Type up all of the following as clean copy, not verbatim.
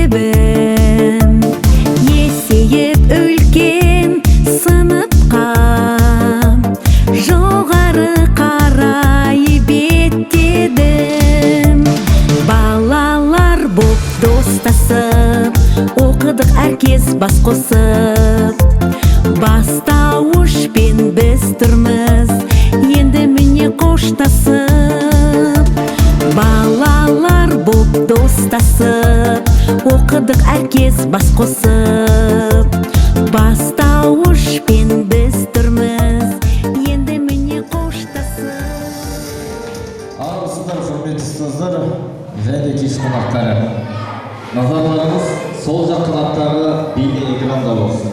мектебім, есейіп үлкен сыныпқа, жоғары қарай беттедім. Балалар боп достасып, оқыдық әркез бас қосып. Бастауышпен біз тұрмыз, енді міне қоштасып. Балалар боп достасып, оқыдық әркез бас қосып. Бастауышпен біз тұрмыз, енді міне қоштасып. Армысыздар, құрметті ұстаздар және кеш қонақтары. Назарларыңыз сол жақ қанаттағы бейне экранда болсын.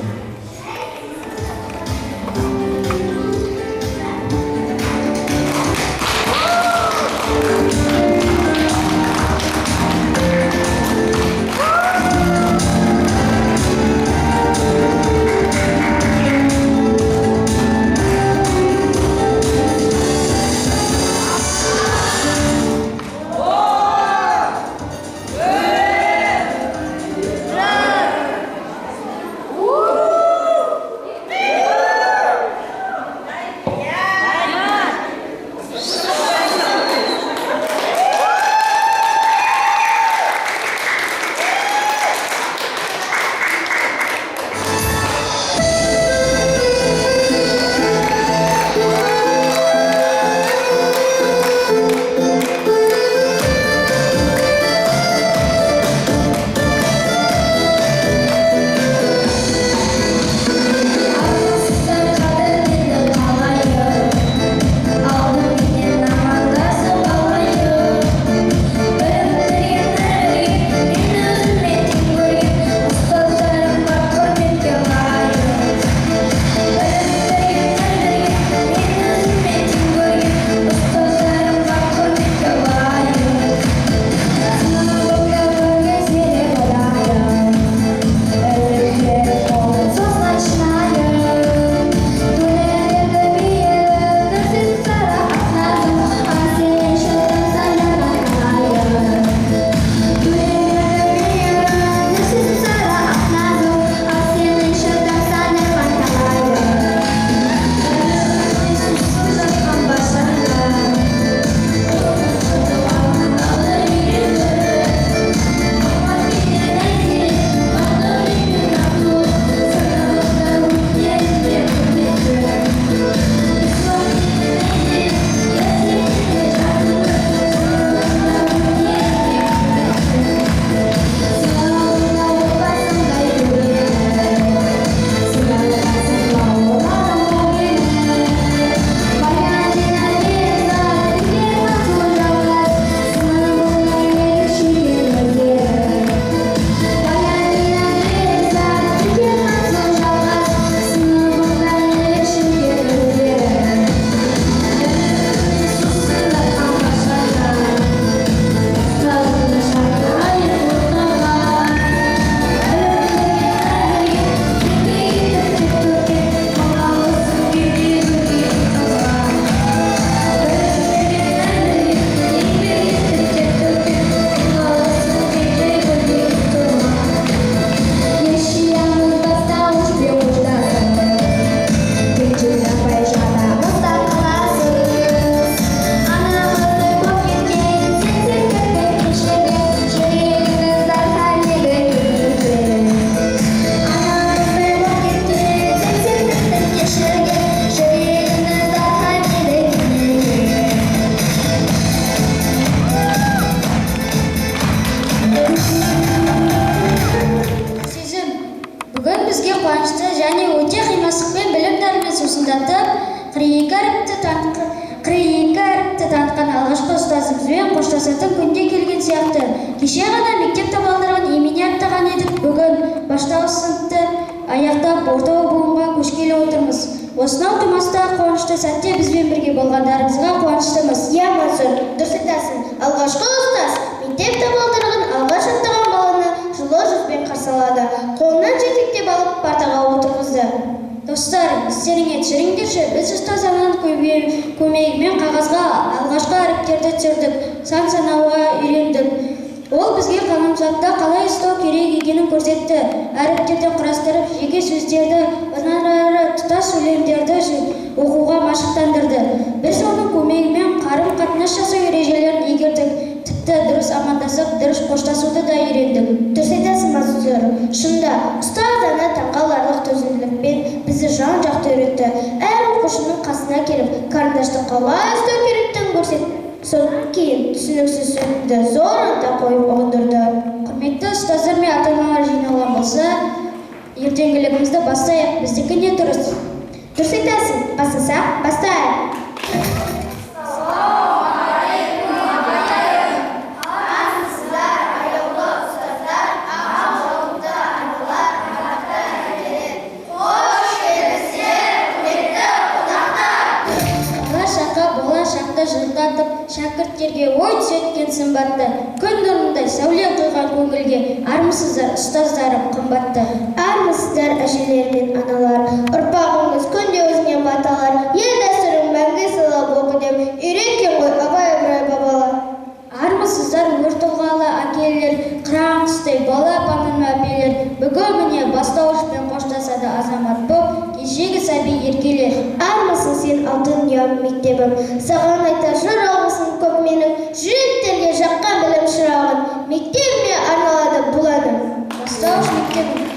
қоштасатын күнде келген сияқты. Кеше ғана мектеп табалдырығын имене аттаған едік. Бүгін баштауыш сыныпты аяқтап орта буынға көшкелі отырмыз. Осынау тумаста қуанышты сәтте бізбен бірге болғандарыңызға қуаныштымыз. Иә, Мансұр, дұрыс айтасың. Алғашқы ұстаз мектеп табалдырығын алғаш аттаған баланы жылы жүзбен қарсы алады. Қолынан жетектеп алып партаға отырғызды. Достар, істеріңе түсіріңдерші, біз ұстазының көмегімен қағазға алғашқы әріптерді түсірдік, сан санауға үйрендік. Ол бізге қаламсапта қалай ұстау керек екенін көрсетті. Әріптерді құрастырып, жеке сөздерді, одан ары тұтас сөйлемдерді оқуға машықтандырды. Біз оның көмегімен қарым-қатынас жасау ережелерін игердік. Тіпті дұрыс амандасып, дұрыс қоштасуды да үйрендік. Дұрыс айтасың, Мансұр. Шынында, ұстаз ана таңғаларлық төзімділікпен бізді жан-жақты үйретті. Әр оқушының қасына келіп, қарындашты қалай ұстау керектігін көрсетті. Содан кейін түсініксіз сөзді зор ынта қойып ұғындырды. Құрметті ұстаздар мен ата-аналар жиналған болса, ертеңгілігімізді бастайық. Біздікі не дұрыс? Дұрыс айтасың. Бастасақ, бастайық. Жыртатып, шәкірттерге ой түсеткен сымбатты, күн нұрындай сәуле құйған көңілге армысыздар, ұстаздарым қымбатты. Армысыздар, әжелер мен аналар, ұрпағыңыз күнде өзінен баталар, ел дәстүрін мәңгі сыйлап оқы деп үйреткен ғой абай ыбырай бабалар. Армысыздар, өр тұлғалы әкелер, қыран түстай бала апаның әпелер, бүгін міне бастауышпен қоштасады азамат боп, кешегі сәби еркелер. Армысың сен алтын ұям мектебім, саған айтар жыр алғысын көп менің, жүректерге жаққан білім шырағын, мектебіме арналады бұл әнім. Бастауыш мектебім.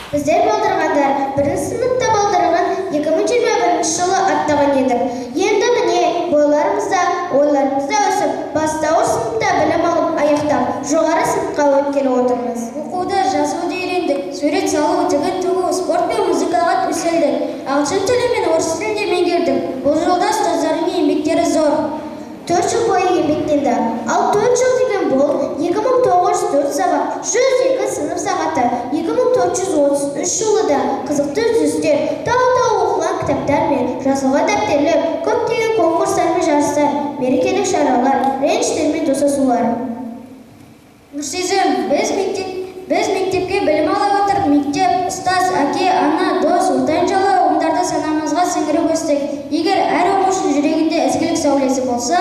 Біздер балдырғандар, бірінші сыныпта балдырған 2021 жылы аттаған едік. Енді міне бойларымызда, ойларымызда өсіп, бастауыш сыныпта білім алып, аяқтап, жоғары сыныпқа өткелі отырмыз. Оқуда жазуды үйрендік, сурет салу, тігін тігу, спорт пен музыкаға төселдік. Ағылшын тілі мен орыс тілін де меңгердік. Бұл жолда ұстаздардың еңбектері зор. 4 жыл бойы еңбектенді. Ал 4 жыл деген бұл 2904 сабақ, 102 сынып сағаты, 2433 жылы да қызықты үзістер, тау-тау оқылған кітаптар мен жазылған дәптерлер, көптеген конкурстар мен жарыстар, мерекелік шаралар, реніштермен мен достасулар. Нұрсезім, біз мектепке білім ала отырып, мектеп, ұстаз, әке, ана, дос, ортаншылы ұғымдарды санамызға сіңіріп өстік. Егер әр оқушының жүрегінде ізгілік сәулесі болса,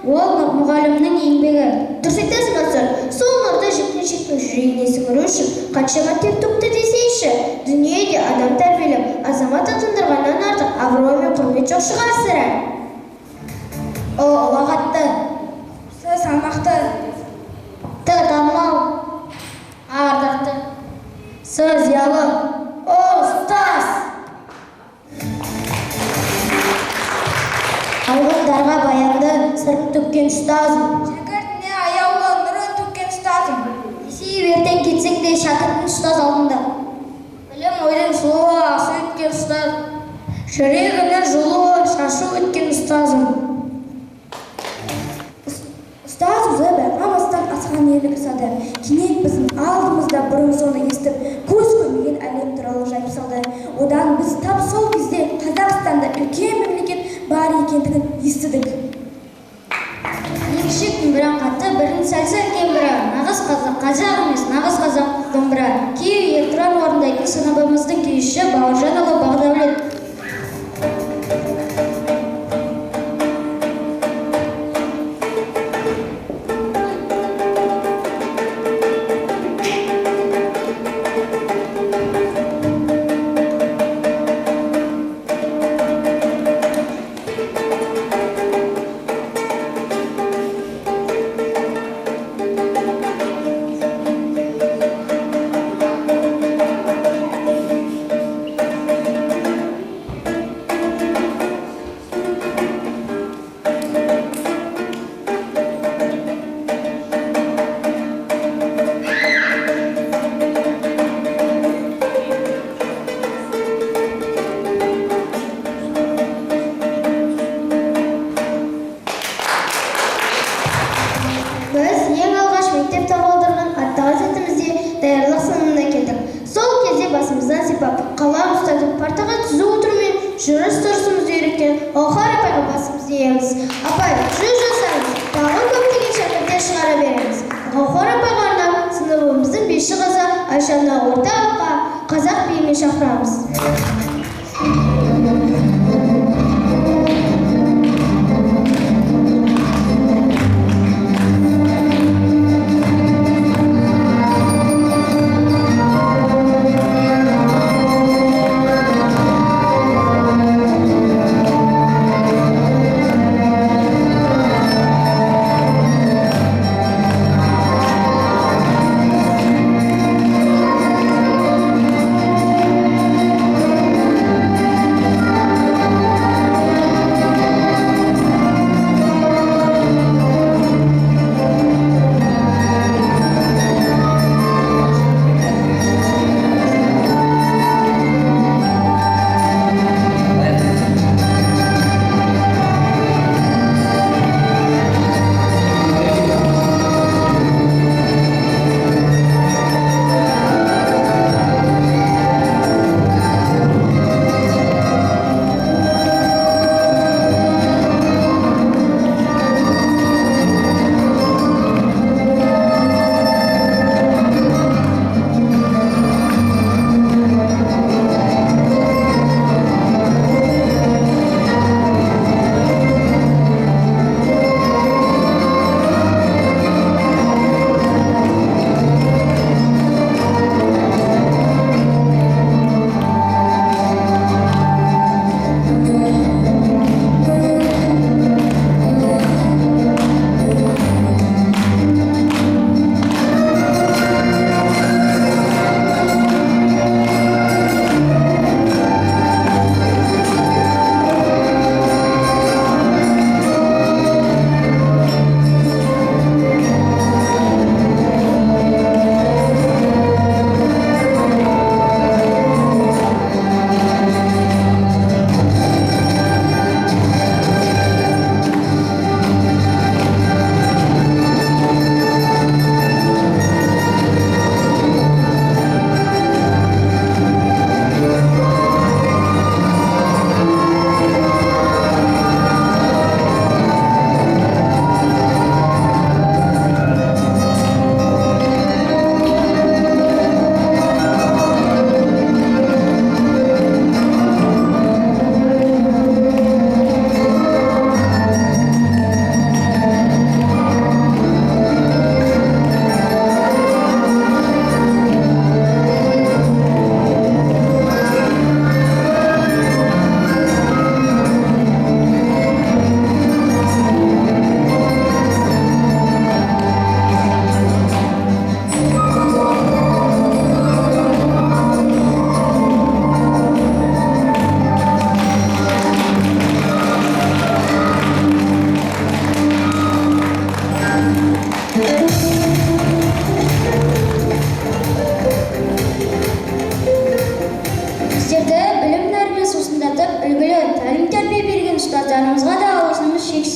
ол мұғалімнің еңбегі. Дұрыс айтасың, Мансұр. Сол нұрды келіншектің жүрегіне сіңіру үшін қаншама тер төкті десейші. Дүниеде адам тәрбиелеп, азамат атандырғаннан артық абырой мен құрмет жоқ шығар сірә. О, ұлағатты. Сөз салмақты. Танымал. Ардақты. Сөз зиялы. О, ұстаз! Алғандарға баянды сырын төккен ұстазым. Шәкіртіне аяулы нұрын төккен ұстазым. Есейіп ертең кетсең де шәкірттің ұстаз алдында. Білім ойдың сұлуы асу өткен ұстаз. Жүрегінің жылуы шашу өткен ұстазым. Ұстазымызы байқамастан асқан ерлік сады. Кенет біздің алдымызда бұрын соны естіп, көз көрмеген әлем туралы жайып салды. Одан біз тап сол кезде Қазақстанда үлкен мемлекет бар екендігін естідік. Екшіктің бірін қатты, бірін сәлсәл кембірі. Нағыз қазақ емес, нағыз қазақ домбыра. Киев Елтұран орындайтын сыныбымыздың күйшісі Бауыржанұлы Бағдәулет. Біз ең алғаш мектеп табалдырған атты газетімізде даярлық сыныбына келдік. Сол кезде басымыздан сипап, қалам ұстатып, партаға түзу отырумен жүріс-тұрысымызды үйреткен Гауһар апайға басымызды иеміз. Апай, жүз жасаңыз, тағы көптеген шәкірттер шығара береміз. Гауһар апайға арнап сыныбымыздың бесінші қызы Айшаны орталыққа қазақ биімен шақырамыз.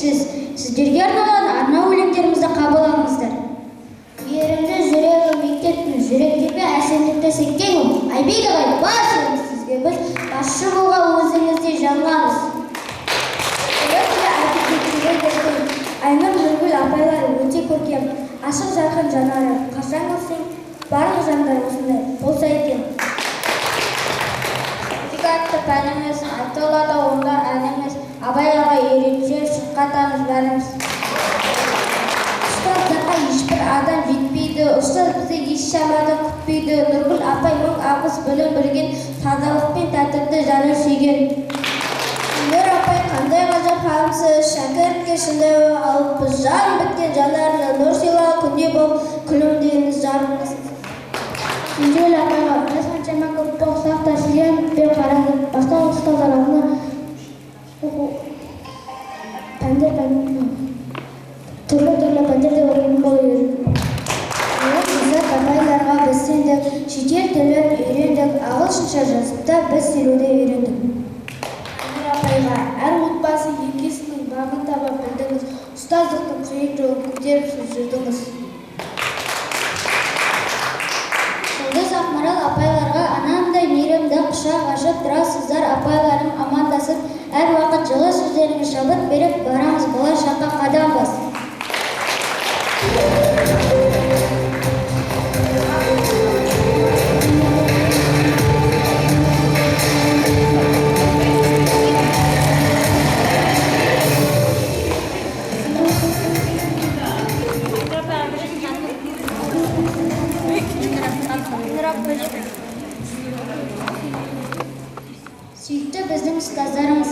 шексіз. Сіздерге арналған арнау өлеңдерімізді қабылдаңыздар. Ерімді жүрегі мектептің жүректерге әсемдікті сектен айбейді ғай бас енді сізге біз басшы болға өзіңізде жанғаныз. Айнұр Нұргүл апайлары өте көркем, ашық жарқын жанары, қашан көрсең барлық жандар осындай болса екен. Атты пәніміз, атылады онда әніміз, абайларға ерекше шыққатамыз бәріміз. Ұстаздарға ешбір адам жетпейді, ұстаз бізді еш шамада күтпейді. Нұргүл апай мың ағыс білім білген, тазалық пен тәртіпті жаны сүйген. Нұр апай қандай ғажап хамсыз, шәкіртке шындай алыппыз, жан біткен жандарына нұр сыйла, күнде болып күлімдеңіз жарыңыз. Нұргүл апайға біз қаншама көп болсақ та сізден бер қарады. Басқа ұстаздарына түрлі пәндерде оқуын қойып қызық апайларға біз сендік, шетел тілін үйрендік, ағылшынша жазып та біз сөйлеуді үйрендік. Нұр апайға әр отбасы екесінің бағын таба білдіңіз, ұстаздықтың қиын жолын көтеріп жүрдіңіз. Жұлдыз Ақмарал апайларға анандай мейірімді құшақ ашып тұрасыздар, апайларым амандасып, әр уақыт жылы сөздеріңіз шабыт беріп, барамыз болашаққа қадам бас. Сүйікті біздің ұстаздарымыз.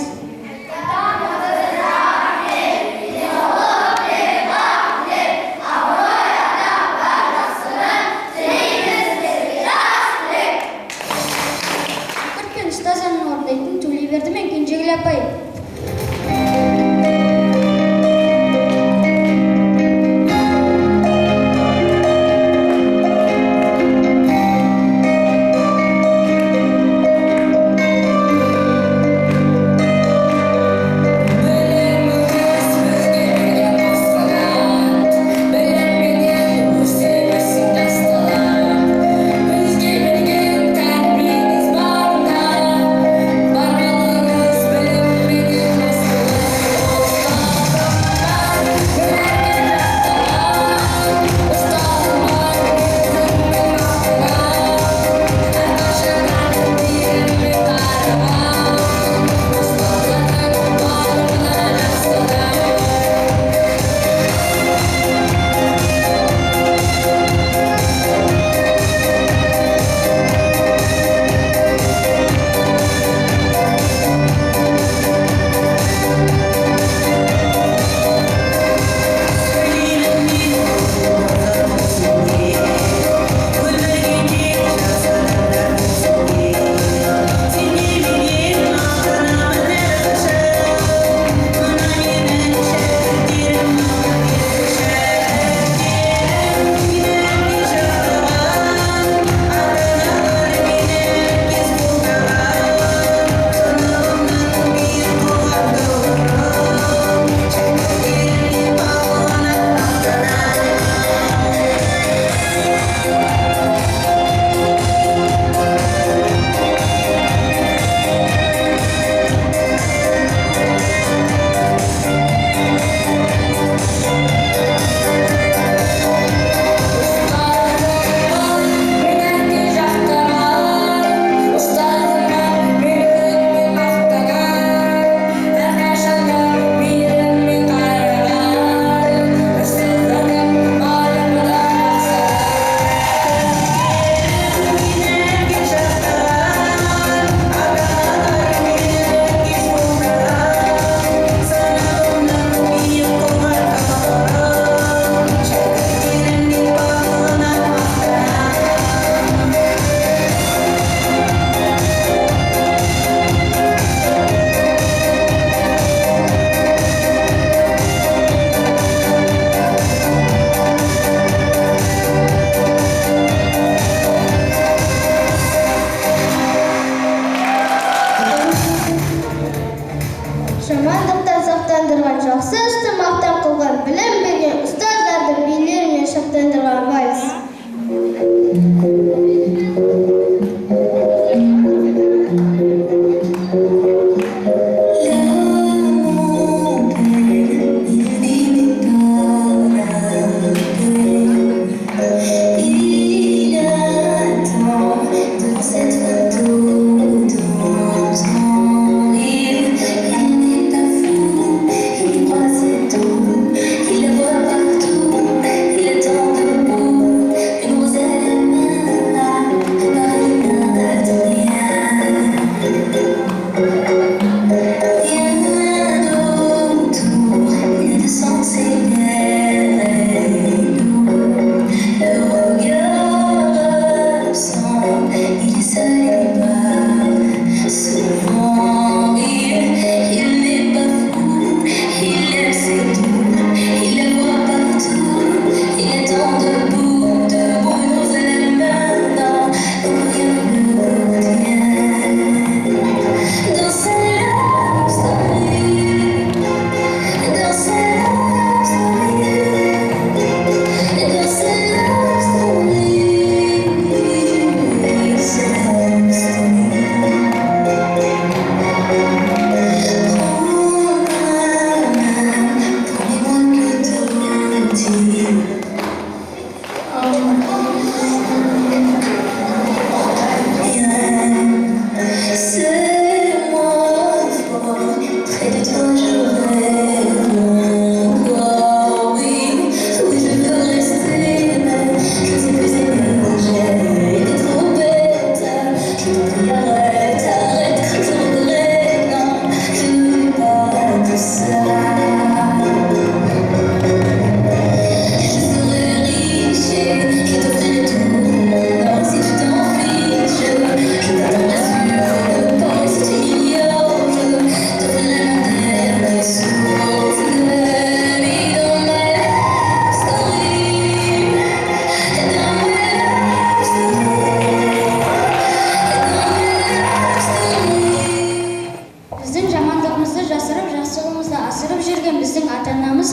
біздің ата-анамыз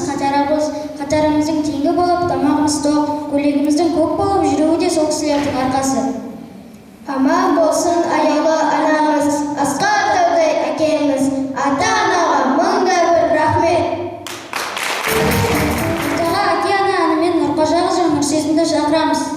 қатарымыздың теңгі болып, тамағымыз тоқ, көйлегіміздің көк болып жүруі де сол кісілердің арқасы. Аман болсын аяулы анамыз, асқар таудай әкеміз, ата-анаға мыңда бір рахмет. Ортаға әке-ана әнімен Нұрқожа қызы Нұрсезімді шақырамыз.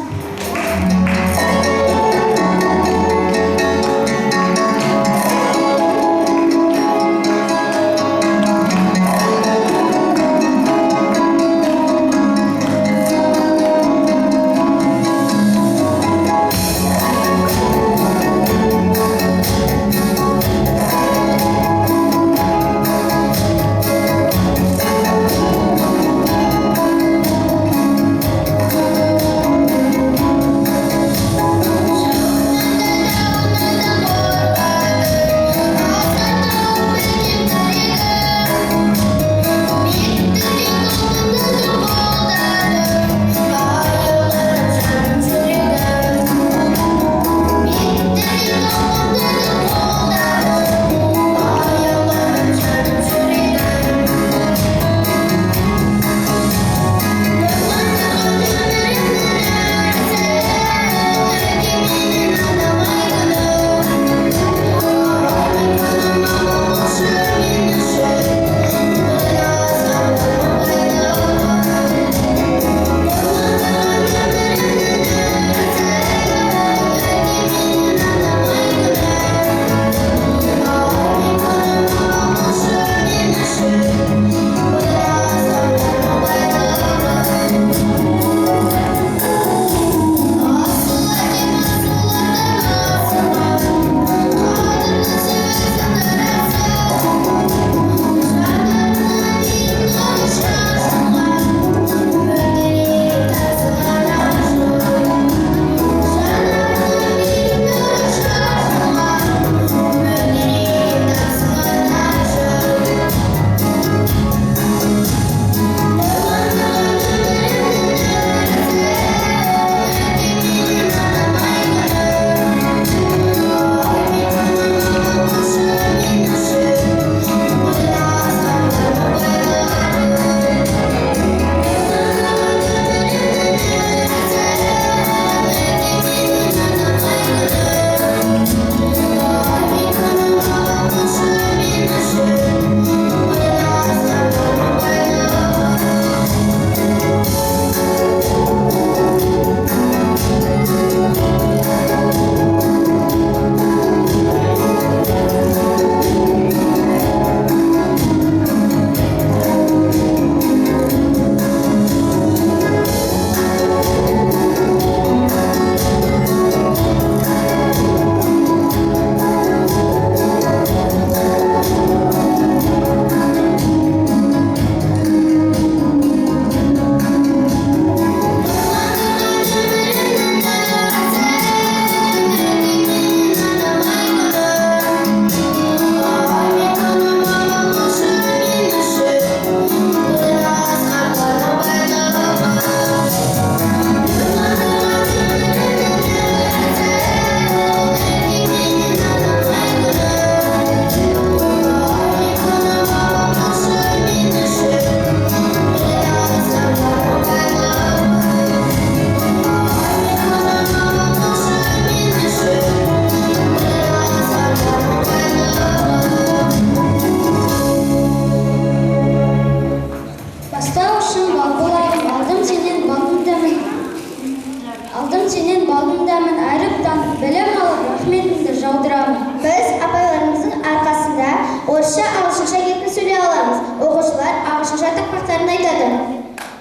орысша, ағылшынша еркін сөйлей аламыз. Оқушылар ағылшынша тақпақтарын айтады.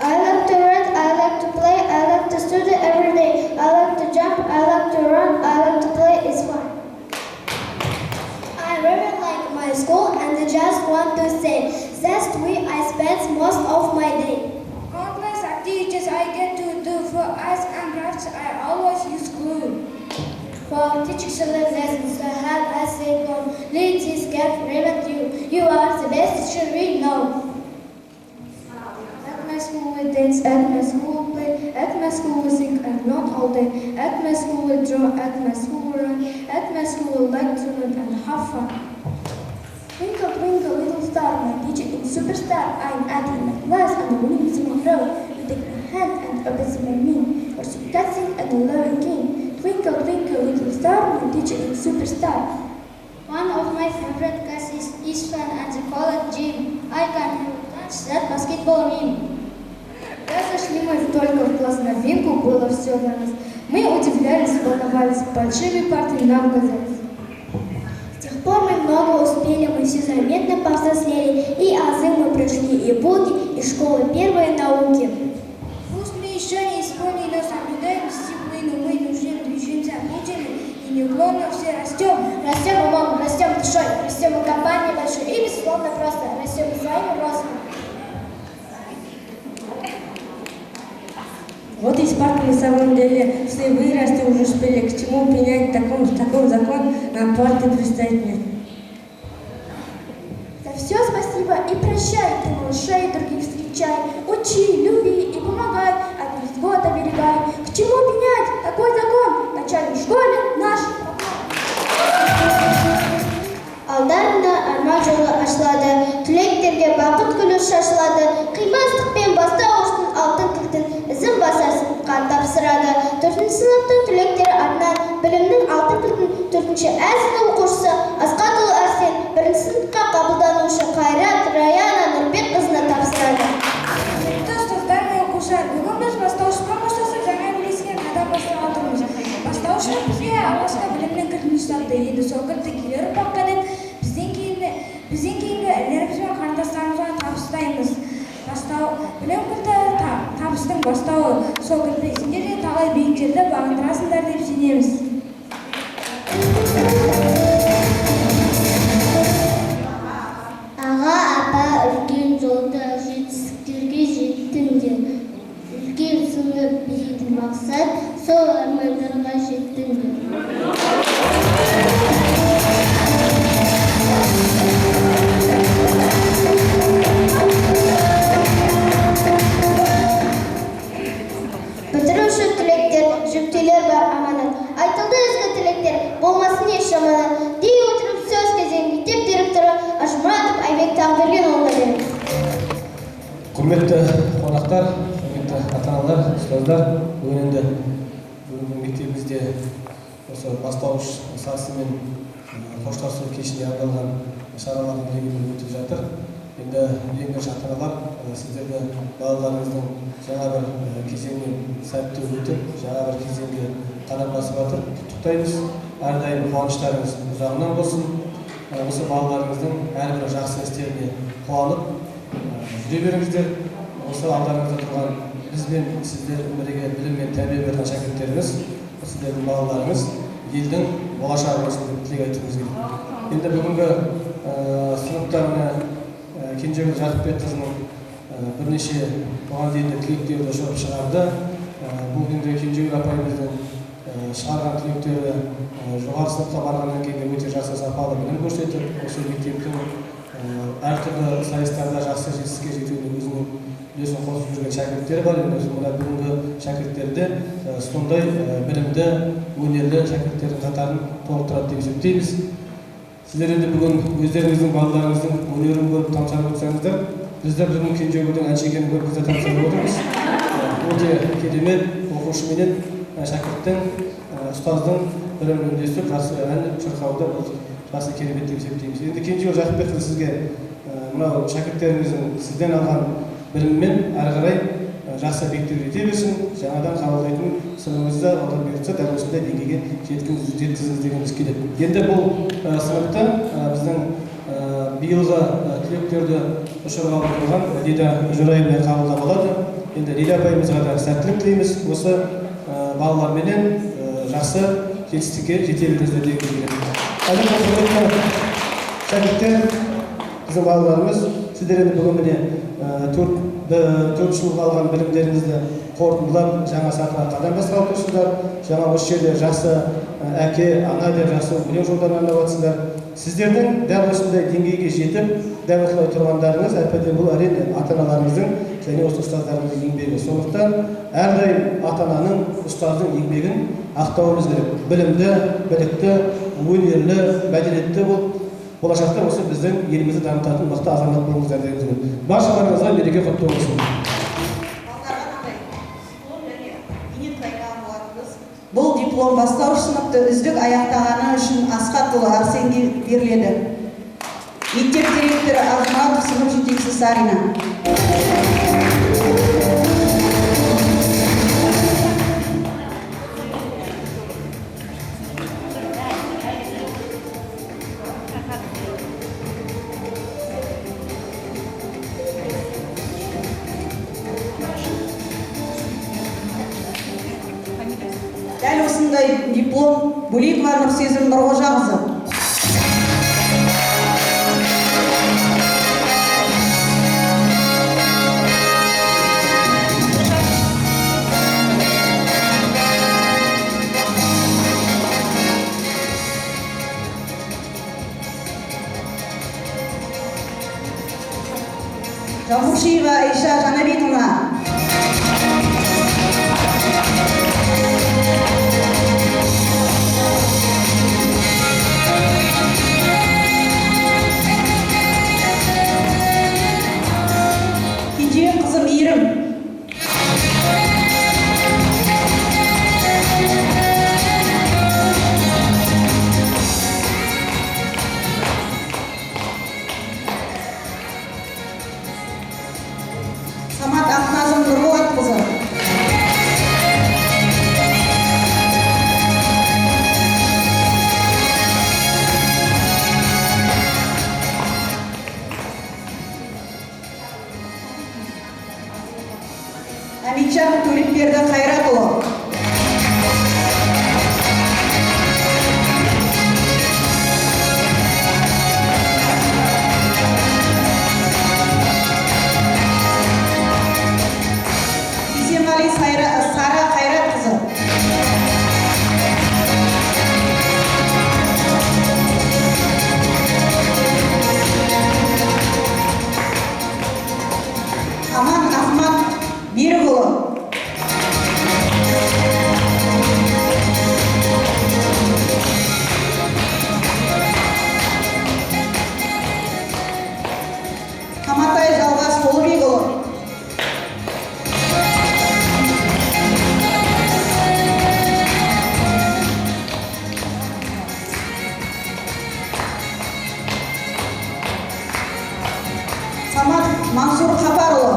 I like to read, I like to play, I like to study every day. I like to jump, I like to run, I like to play, it's fun. I really like my school and I just want to say that's where I spend most of my day. Countless activities I get to do for arts and crafts. I always use glue. For teaching lessons, I have a second. Let this get relate you. You are the best teacher we know. At my school we dance, at my school we play, at my school we sing and learn all day. At my school we draw, at my school we run, at my school we like to learn and have fun. Twinkle, twinkle, little star. star, my teacher is superstar. I'm at in my class and the winning is my row. You take my hand and open my mean. Or dancing and the loving king. Twinkle, twinkle, little star, my teacher is superstar. One of my favorite classes is fun and they call it gym. I can touch that basketball rim. Когда зашли мы только в класс новинку, было все для нас. Мы удивлялись, волновались, большими партами нам казались. С тех пор мы много успели, мы все заметно повзрослели, и азы мы прошли, и булки, и школы первой науки. Пусть мы еще не исполнили, но соблюдаем дисциплину, мы уже движемся путями, и неуклонно все растем. Растем умом, растем душой, растем у компании большой и безусловно просто растем своим ростом. Вот и Спарк на самом деле все выросли, уже успели, к чему принять такой закон, нам парты предстоит нет. За все спасибо и прощай, ты малышей других встречай, учи, люби и помогай, от невзгод оберегай. К чему менять такой закон в начальной школе наш? Алдарында арман жолы ашылады, түлектерге бақыт гүлі шашылады, қимастықпен бастау ұштың алтын кілтін ізін басарсын қан тапсырады. 4-ші сыныптың түлектері атынан білімнің алтын кілтін 4-ші Ә сынып оқушысы Асқатұлы Арсен, 1-ші сыныпқа қабылданушы Қайрат Раяна Нұрбек қызына тапсырады. Ұстаздар мен оқушылар, бүгін біз бастауышпен қоштасып жаңа белескен қадам бастап отырмыз. Бастауышпен бізге алғашқы білімнің кілтін ұстатты. Енді сол кілтті келер ұрпаққа деп бізден кейінгі інілеріміз бен қарындастарымызға табыстаймыз. Білім кілті табыстың бастауы. Сол кілтті сендер де талай биіктерді бағындырасыңдар деп сенеміз. Аға, апа, үлкен жолда жетістіктерге жеттіңдер. Үлкен сынып беретін мақсат, сол армандарға жеттіңдер. Бітіруші түлектер, жүктелер бар аманат. Айтылды ізгі тілектер, болмасын еш жаманат. Дей отырып сөз кезең мектеп директоры Ажмуратов Айбек Тағдырген ұлына береді. Құрметті қонақтар, құрметті ата-аналар, ұстаздар, бүгін мектебімізде осы бастауыш сатысымен қоштасу кешіне арналған шаралардың бірігіп өтіп жатыр. Енді ең бірінші ата-аналар сіздерді балаларыңыздың жаңа бір кезеңмен сәтті өтіп, жаңа бір кезеңге қадам басып жатыр. Құттықтаймыз. Әрдайым қуаныштарыңыз ұзағынан болсын. Осы балаларыңыздың әрбір жақсы істеріне қуанып жүре беріңіздер. Осы алдарыңызда тұрған бізбен сіздер өмірге білім мен тәрбие берген шәкірттеріңіз, сіздердің балаларыңыз елдің болашағы болсын деп тілек айтқымыз келеді. Енді бүгінгі сыныптарына Кенжегүл Жақыпбекқызының бірнеше бұған дейінгі түлектерді ұшырып шығарды. Бұл енді Кенжегүл апайымыздың шығарған түлектері жоғары сыныпқа барғаннан кейін өте жақсы сапалы білім көрсетіп, осы мектептің әртүрлі сайыстарда жақсы жетістікке жетуіне өзінің үлесін қосып жүрген шәкірттер бар. Енді мына бүгінгі шәкірттерді сондай білімді, өнерлі шәкірттердің қатарын толықтырады деп есептейміз. Сіздер енді бүгін өздеріңіздің балаларыңыздың өнерін көріп тамсанып отырсаңыздар, біздер бүгін Кенжегүлдің әнші екенін көріп біздер тамсанып отырмыз. Өте керемет оқушыменен шәкірттің, ұстаздың бірін үндесіп, жақсы ән шырқауда жақсы керемет деп есептейміз. Енді Кенжегүл Жақыпбекқызы сізге мынау шәкірттеріңіздің сізден алған біліммен әрі қарай жақсы биіктерге жете берсін, жаңадан қабылдайтын сыныбыңызда алла бұйыртса дәл осындай деңгейге жеткізіңіз дегеніміз келеді. Енді бұл сыныпта біздің биылғы түлектерді ұшырып алып тұрған Лида Жұрайымды қабылдап алады. Енді Лида апайымызға да сәттілік тілейміз. Осы балаларменен жақсы жетістікке жете беріңіздер дегеніміз келеді. Құрметті шәкірттер, біздің балаларымыз, сіздер енді бүгін міне 4 жылға алған білімдеріңізді қорытындылап жаңа сатыға қадам басып тұрсыздар. Жаңа осы жерде жақсы әке, ана деп жақсы өлең жолдарын арнап жатсыздар. Сіздердің дәл осындай деңгейге жетіп, дәл осылай тұрғандарыңыз әлбетте бұл әрине ата-аналарыңыздың және осы ұстаздарыңыздың еңбегі. Сондықтан әрдайым ата-ананың, ұстаздың еңбегін ақтауымыз керек. Білімді, білікті, өнерлі, мәдениетті болып болашақта осы біздің елімізді дамытатын мықты азамат болыңыздар деп жүрмін. Баршаларыңызға мереке құтты болсын. Бұл диплом бастауыш сыныпты үздік аяқтағаны үшін Асхатұлы Арсенге беріледі. Мектеп директоры Аржанатов, сынып жетекшісі Сарина. Дәл осындай диплом Бөликова Нұрсезім Нұрғожақызы. Жамбушиева Айша Жанабекова. Қызым Ирім. Самат Ақназым Нұрболатқызы. Амитжан Төлепберді Қайратұлы. Бейсенғали Сара Қайратқызы. Аман Ахмат Берікұлы. Қаматай Жалғас Толыбекұлы. Самат Мансур Хабарұлы.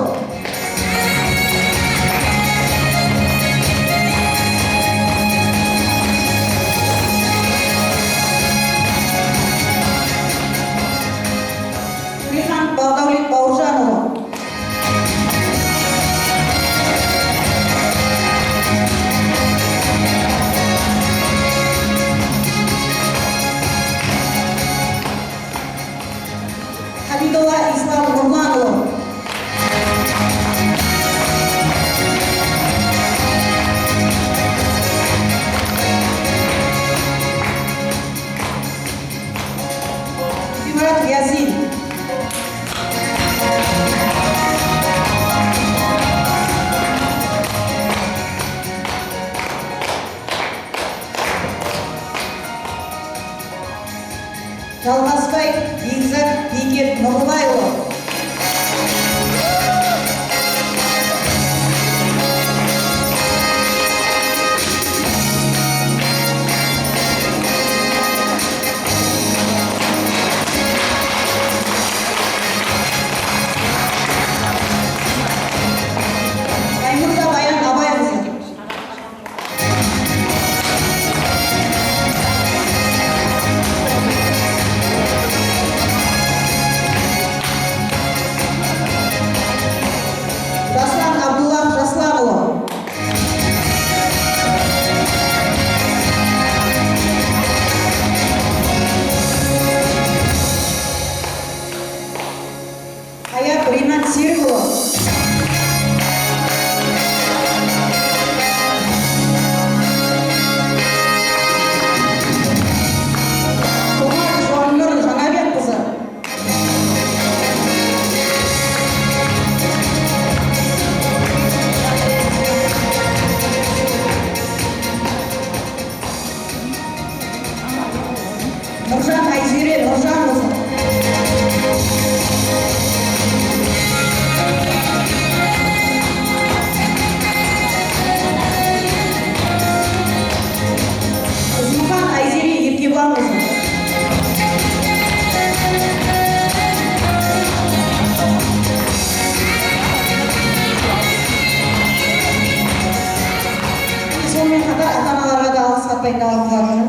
ұзатпай талқылаған.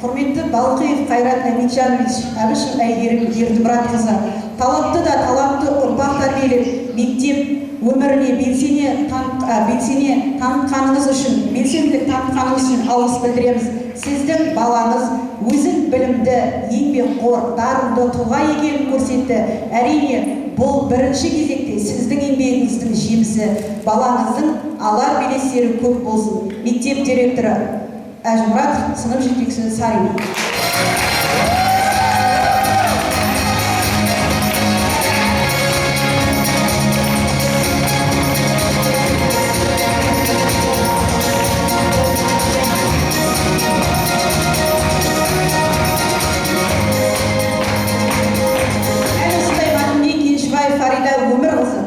Құрметті Балқиев Қайрат Әмитжанович, Әбішев Әйгерім Ердібратқызы, талапты да талапты ұрпақ тәрбиелеп, мектеп өміріне белсене танытқаныңыз үшін, белсенділік танытқаныңыз үшін алғыс білдіреміз. Сіздің балаңыз өзін білімді, еңбекқор, дарынды тұлға екенін көрсетті. Әрине, бұл бірінші кезекте сіздің еңбегіңіздің жемісі. Балаңыздың алар белестері көп болсын. Мектеп директоры Әжімұрат, сынып жетекшісі Сарин. Фарида Өмірқызы.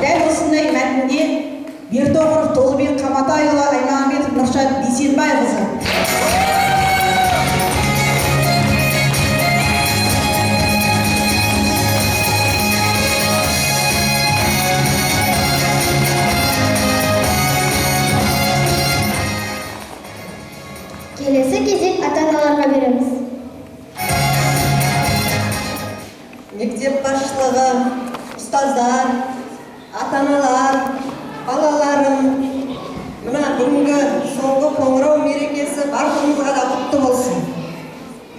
Дәл осындай мәтінде Бертоғыров Толыбек Қаматайұлы, Аймағамбетов Нұршат Бейсенбайқызы. Келесі кезек ата-аналарға береміз. Мектеп басшылығы, ұстаздар, ата-аналар, балаларым, мына бүгінгі соңғы қоңырау мерекесі барлығымызға да құтты болсын.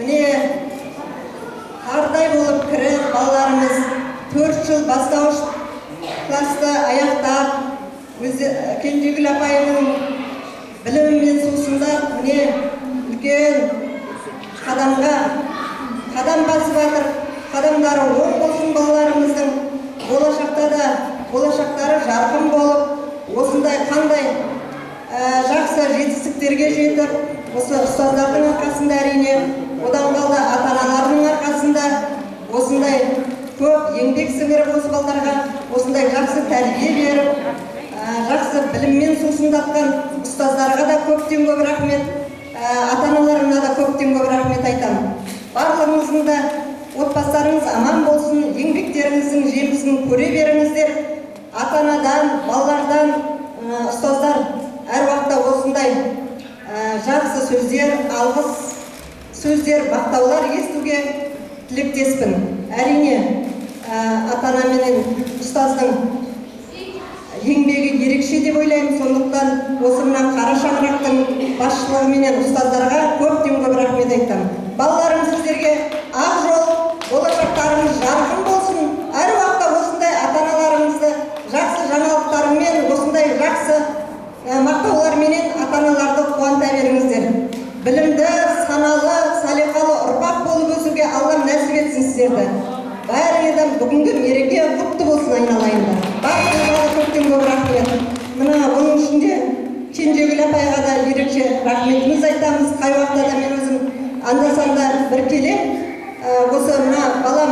Міне, қардай болып кіріп, балаларымыз 4 жыл бастауыш класты аяқтап, Кенжегүл апайының білімімен сусындап, міне үлкен қадам басып жатыр. Қадамдары оң болсын балаларымыздың, болашақтары жарқын болып, осындай қандай жақсы жетістіктерге жетіп, осы ұстаздардың арқасында әрине, одан қалды ата-аналардың арқасында осындай көп еңбек сіңіріп осы балаларға осындай жақсы тәрбие беріп, жақсы біліммен сусындатқан ұстаздарға да көптен көп рахмет, ата-аналарына да көптен көп рахмет айтамын. Барлығыңыздың да отбасыларыңыз аман болсын, еңбектеріңіздің жемісін көре беріңіздер. Ата-анадан, балалардан, ұстаздар әр уақытта осындай жақсы сөздер, алғыс сөздер, мақтаулар естуге тілектеспін. Әрине, ата-ана менен ұстаздың еңбегі ерекше деп ойлаймын. Сондықтан осы мына қара шаңырақтың басшылығы менен ұстаздарға көптен көп рахмет айтамын. Балаларым, сіздерге ақ жол, болашақтарыңыз жарқын болсын. Әр уақытта осындай ата-аналарыңызды жақсы жаңалықтарымен, осындай жақсы мақтауларменен ата-аналарды қуанта беріңіздер. Білімді, саналы, салиқалы ұрпақ болып өсуге Аллам нәсіп етсін сіздерді. Бәріңіздің бүгінгі мереке құтты болсын айналайында. Барлығыңызға көптен көп рахмет. Мына оның ішінде Кенжегүл апайға да ерекше рахметіміз айтамыз. Қай уақытта да мен өзім анда-санда бір келем. Осы мына балам,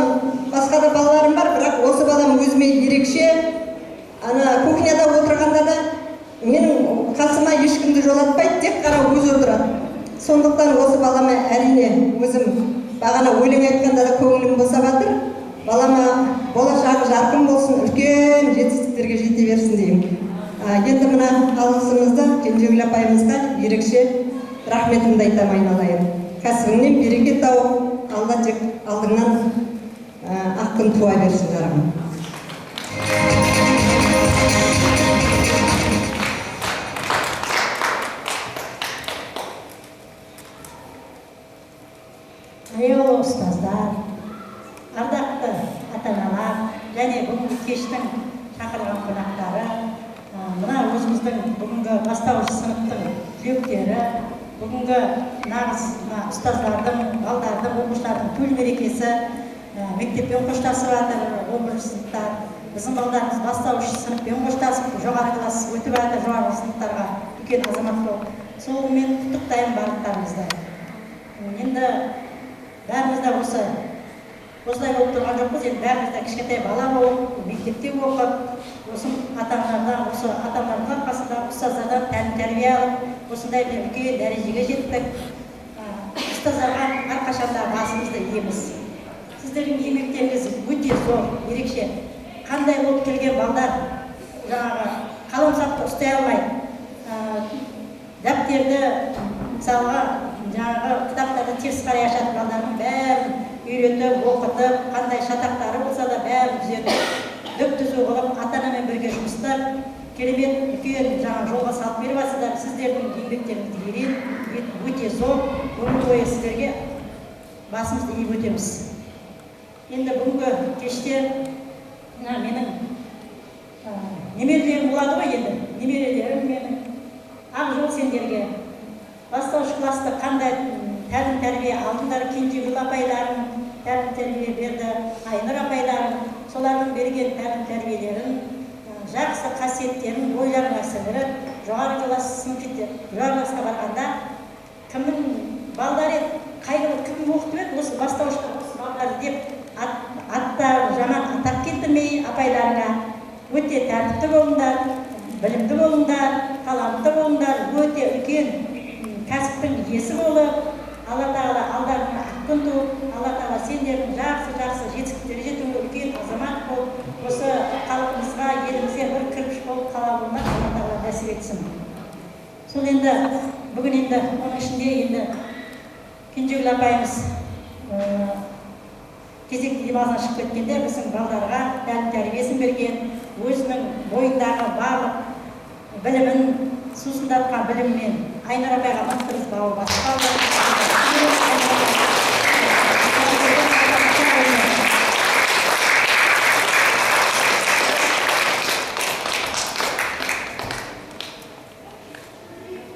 басқа да балаларым бар, бірақ осы балам өзіме ерекше. Ана кухняда отырғанда да менің қасыма ешкімді жолатпайды, тек қана өзі отырады. Сондықтан осы балама әрине өзім бағана өлең айтқанда да көңілім босап жатыр. Балама болашағы жарқын болсын, үлкен жетістіктерге жете берсін деймін. Енді мына алғысымызды Кенжегүл апайымызға ерекше рахметімді айтамын айналайын. Кәсібіңнен береке тауып, Алла тек алдыңнан ақ күн туа берсін жарығым. Аяулы ұстаздар, ардақты ата-аналар және бүгінгі кештің шақырған қонақтары, мына өзіміздің бүгінгі бастауыш сыныптың түлектері, бүгінгі нағыз ұстаздардың, балдардың, оқушылардың төл мерекесі, мектеппен қоштасып жатыр, 11 сыныптар. Біздің балдарымыз бастауыш сыныппен қоштасып, жоғары класс өтіп жатыр, жоғары сыныптарға үлкен азамат болып. Солымен құттықтаймын барлықтарыңызды. Енді бәріміз де осылай болып тұрған жоқпыз, енді бәріміз де кішкентай бала болып, мектепте оқып, осы ата-аналардан, осы ата-аналардың арқасында ұстаздардан тәрбие алып, осындай бір үлкен дәрежеге жеттік. Ұстаздарға әрқашанда басымызды иеміз. Сіздердің еңбектеріңіз өте зор, ерекше. Қандай болып келген балдар жаңағы қаламсапты ұстай алмай, дәптерді мысалға жаңағы кітаптарды теріс қарай ашатын балдардың бәрін үйретіп, оқытып, қандай шатақтары болса да бәрін түзетіп, дөп-түзу қылып, ата-анамен бірге жұмыстар керемет үлкен жаңа жолға салып беріп жатсыздар. Сіздердің еңбектеріңіз ерен, өте зор. Өмір бойы сіздерге басымызды иіп өтеміз. Енді бүгінгі кеште менің немерелерім болады ғой енді. Немерелерім менің ақ жол сендерге. Бастауыш класста қандай тәлім тәрбие алдыңдар, Кенжегүл апайларың тәлім тәрбие берді, Айнұр апайларың солардың берген тәлім тәрбиелерін, жақсы қасиеттерін ойларына сіңіріп, жоғары классқа барғанда кімнің балдары қайғылы кім оқытып еді, осы бастауышта осы балдары деп аттар жаман атап келтірмей апайларына өте тәртіпті болыңдар, білімді болыңдар, талантты болыңдар, өте үлкен кәсіптің иесі болып, Алла Тағала алдарына ақ күн туып, Алла Тағала сендердің жақсы жетістіктерге жетуге үлкен азамат болып, осы халқымызға, елімізге бір кірпіш болып қала болмақ, Алла Тағала нәсіп етсін. Сол енді бүгін енді оның ішінде енді Кенжегүл апайымыз кезекті демалысына шығып кеткенде біздің балдарға тәлім тәрбиесін берген, өзінің бойындағы барлық білімін сусындатқан біліммен Айнұр апайға мықтымыз бауыр басып қалды.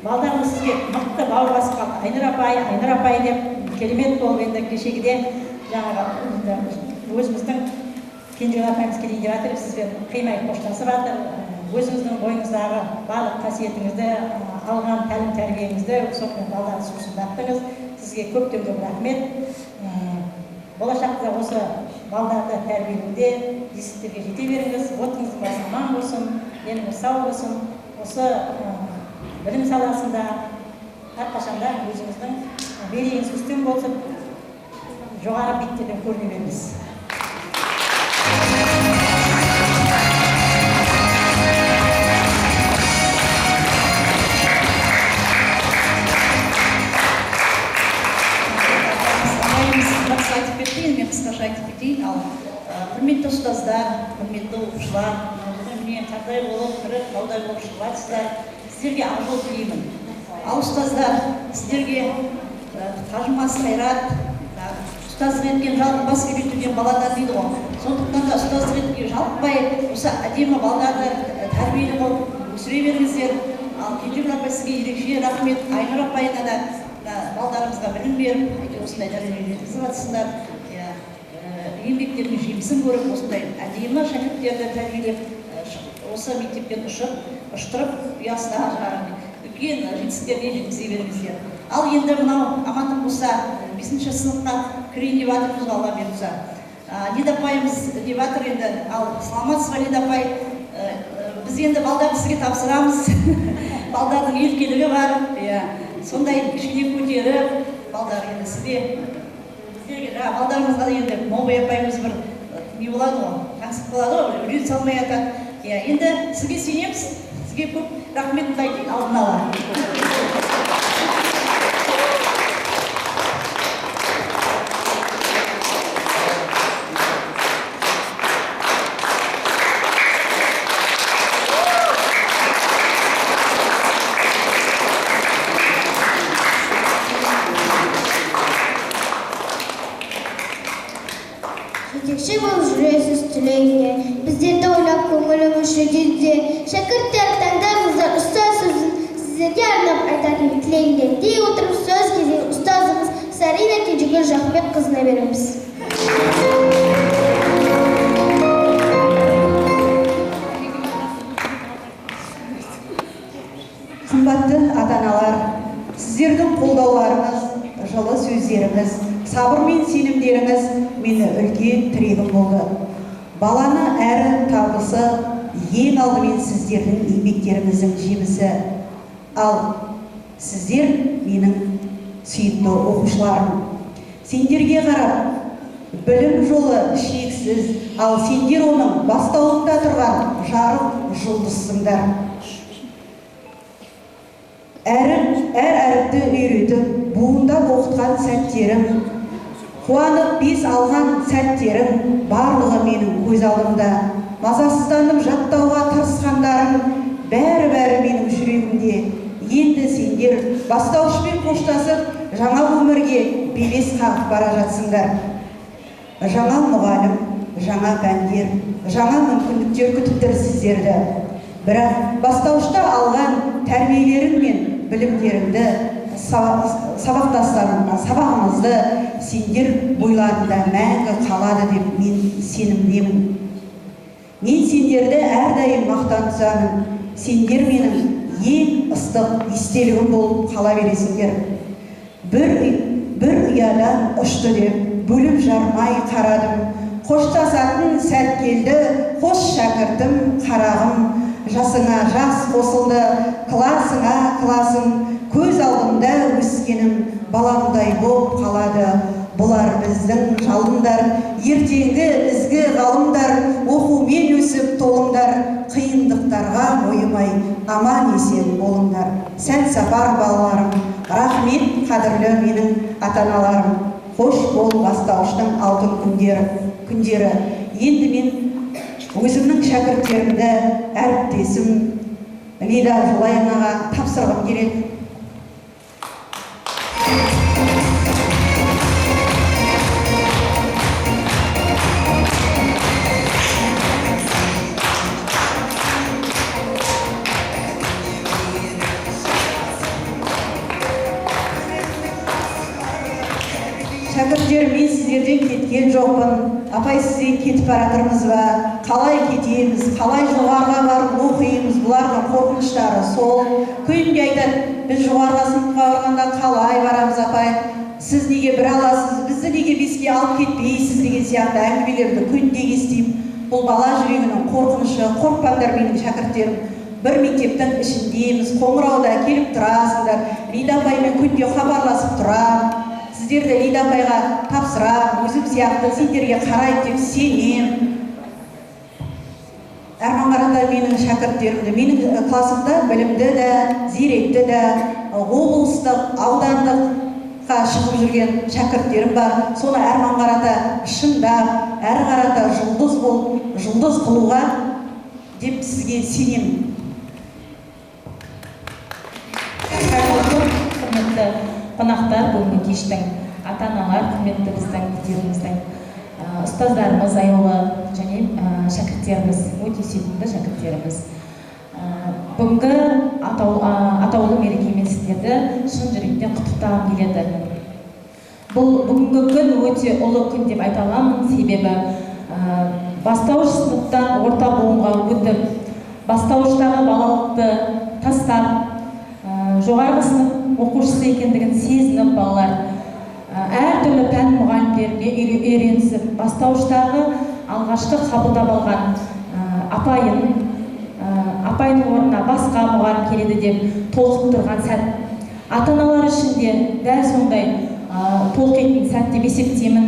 Балдарымыз сізге мықты бауыр басып қалды. Айнұр апай деп керемет болып енді кешегіде жаңағы өзіміздің Кенжегүл апайымыз келейін деп жатыр, сізбен қимай қоштасып жатыр. Өзіңіздің бойыңыздағы барлық қасиетіңізді, алған тәлім тәрбиеңізді сонымен балдарды сусындаттыңыз. Сізге көптен көп рахмет. Болашақта осы балдарды тәрбиелеуде жетістіктерге жете беріңіз. Отыңыздың басы аман болсын, деніңіз сау болсын. Осы білім саласында әрқашанда өзіңіздің берейіңіз үстем болсын, жоғары биіктерден көріне беріңіз. Мен қысқаша айтып кетейін, ал құрметті ұстаздар, құрметті оқушылар, мен қандай болып, қандай болып шығыватсыздар, сіздерге ақ жол тілеймін. Ал ұстаздар, сіздерге қажымас қайрат, ұстаздық еткен жалықпас үйретуден баладан дейді ғой. Сондықтан да ұстаздық еткен жалықпай, осы әдемі балдарды тәрбиелі болып өсіре беріңіздер. Ал Кенжегүл апай сізге ерекше рахмет, Айнұр апайына да балдарымызға білім беріп, осындай дәрежеге жеткізіп жатсыңдар. Еңбектердің жемісін көріп, осындай әдемі шәкірттерді тәрбиелеп, осы мектеппен ұштырып, ұясындағы үлкен жетістіктерге жеткізе беріңіздер. Ал енді мынау амандық болса, 5-ші сыныпқа кірейін деп жатырмыз, Алла берді. Лида апайымыз деп жатыр енді, ал саламатсыз ба Лида апай? Біз енді балдарды сізге тапсырамыз. Балдардың еркелігі бар, сондай кішкене көтеріп, балдар енді сізде балдарымызға да енді Молбай апайымыз бір не болады ғой, таңсып қалады ғой, үрет салмай атады. Енді сізге сенеміз, сізге көп рахметімді айтайын алдын ала. Жетекші болып жүресіз түлегіне, біздерді ойлап көңіліміз жүдеде. Шәкірттер таңдаңыздар ұстаз сөзін сіздерге арнап айтатын тілегінде. Дей отырып сөз кезегі ұстазымыз Сарина Кенжегүл Жақыпбекқызына береміз. Қымбатты ата-аналар, сіздердің қолдауларыңыз, жылы сөздеріңіз, сабыр мен сенімдеріңіз мені үлкен тірегім болды. Баланы әрі табысы ең алдымен сіздердің еңбектеріңіздің жемісі. Ал Сіздер менің сүйікті оқушыларым. Сендерге қарап білім жолы шексіз, ал сендер оның бастауында тұрған жарық жұлдызсыңдар. Әр әріпті үйретіп, буындап оқытқан сәттерім, қуанып бес алған сәттерім барлығы менің көз алдымда. Мазасызданып жаттауға тырысқандарым бәрі менің жүрегімде. Енді сендер бастауышпен қоштасып, жаңа өмірге белес қағып бара жатсыңдар. Жаңа мұғалім, жаңа пәндер, жаңа мүмкіндіктер күтіп тұр сіздерді. Бірақ бастауышта алған тәрбиелерің мен білімдеріңді, сабағымызды сендер бойларында мәңгі қалады деп мен сенімдемін. Мен сендерді әрдайым мақтан тұтамын. Сендер менің ең ыстық естелігім болып қала бересіңдер. Бір ұядан ұшты деп бөліп жармай қарадым. Қоштасатын сәт келді, қош шәкіртім, қарағым. Жасыңа жас қосылды, класыңа класым. Көз алдымда өскенім баламдай боп қалады. Бұлар біздің жалындар, ертеңгі ізгі ғалымдар, оқумен өсіп толыңдар, қиындықтарға мойымай аман есен болыңдар. Сәт сапар балаларым, рахмет қадірлі менің ата-аналарым. Қош бол бастауыштың алтын күндері. Енді мен өзімнің шәкірттерімді әріптесім Лида Жолайнаға тапсырғым келеді. Шәкірттер, мен сіздерден кеткен жоқпын. Апай, сізден кетіп баратырмыз ба? Қалай кетеміз? Қалай жоғарыға барып оқимыз? Бұлардың қорқыныштары сол. Күнде айтады, біз жоғарыға сыныпқа барғанда қалай барамыз, апай? Сіз неге бір аласыз? Бізді неге беске алып кетпейсіз деген сияқты әңгімелерді күнде естимін. Бұл бала жүрегінің қорқынышы. Қорықпаңдар менің шәкірттерім. Бір мектептің ішіндеміз, қоңырауда келіп тұрасыңдар. Лида апаймен күнде хабарласып тұрам. Сіздерді Лида апайға тапсырам, өзім сияқты сендерге қарайды деп сенем. Арманғарата менің шәкірттерімді, менің классымда білімді де, зеректі де, облыстық, аудандыққа шығып жүрген шәкірттерім бар. Соны Арманғарата шыңдап, әрі қарата жұлдыз қылуға деп сізге сенемін. Құрметті қонақтар, бүгінгі кештің ата-аналар, құрметті біздің мектебіміздің ұстаздарымыз, аяулы және шәкірттеріміз, өте сүйкімді шәкірттеріміз. Бүгінгі атаулы мерекемен сіздерді шын жүректен құттықтағым келеді. Бұл бүгінгі күн өте ұлы күн деп айта аламын, себебі бастауыш сыныптан орта буынға өтіп, бастауыштағы балалықты тастап, жоғарғы сынып оқушысы екендігін сезініп, балалар әртүрлі пән мұғалімдеріне үйренісіп, бастауыштағы алғашқы қабылдап алған апайының орнына басқа мұғалім келеді деп толқып тұрған сәт. Ата-аналар үшін де дәл сондай толқитын сәт деп есептеймін.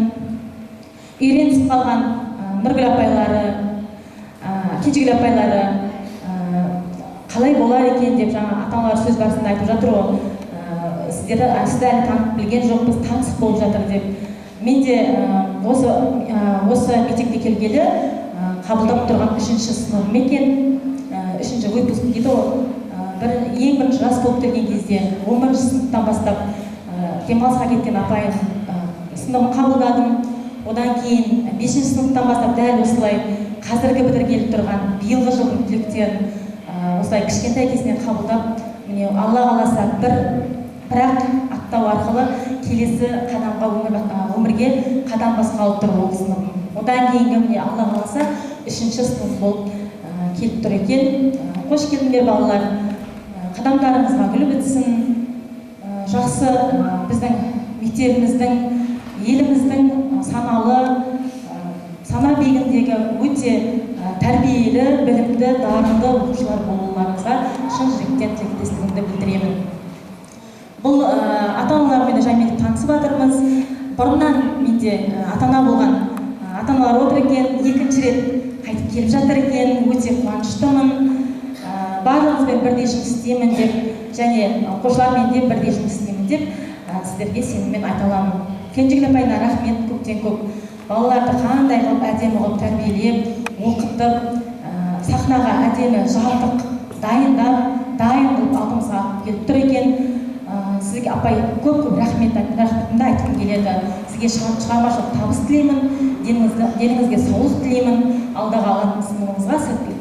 Үйренісіп қалған Нұргүл апайлары, Кенжегүл апайлары қалай болар екен деп жаңа ата-аналар сөз барысында айтып жатыр ғой. Сізді әлі танып білген жоқпыз, танысып болып жатыр деп. Мен де осы мектепке келгелі қабылдап тұрған 3-ші сынып екен, 3-ші выпуск дейді ғой. Ең бірінші жас болып келген кезде 11-ші сыныптан бастап демалысқа кеткен апайым сыныбын қабылдадым. Одан кейін 5-ші сыныптан бастап дәл осылай қазіргі бітіргелі тұрған биылғы жылдың түлектерін осылай кішкентай кезінен қабылдап, міне Алла қаласа бірақ аттау арқылы келесі өмірге қадам басқалы тұр ол сыныбым. Одан кейінгі міне Алла қаласа 3-ші сынып болып келіп тұр екен. Қош келдіңдер балалар. Қадамдарыңызға гүл бітсін. Жақсы біздің мектебіміздің, еліміздің сана биігіндегі өте тәрбиелі, білімді, дарынды оқушылар болуларыңызға шын жүректен тілектестігімді білдіремін. танысып жатырмыз. Бұрыннан менде ата-ана болған ата-аналар отыр екен, екінші рет қайтып келіп жатыр екен, өте қуаныштымын. Барлығыңызбен бірдей жұмыс істеймін деп, және оқушылармен де бірдей жұмыс істеймін деп, сіздерге сеніммен айта аламын. Кенжегүл апайына рахмет, көптен көп. Балаларды қандай қылып әдемі қылып тәрбиелеп, оқытып, сахнаға әдемі жабдық дайын қылып алдымызға келіп тұр екен. Сізге апай көп рахметімді айтқым келеді. Сізге шығармашылық табыс тілеймін, деніңізге саулық тілеймін. Алдағы алатын сыныбыңызға сәттілік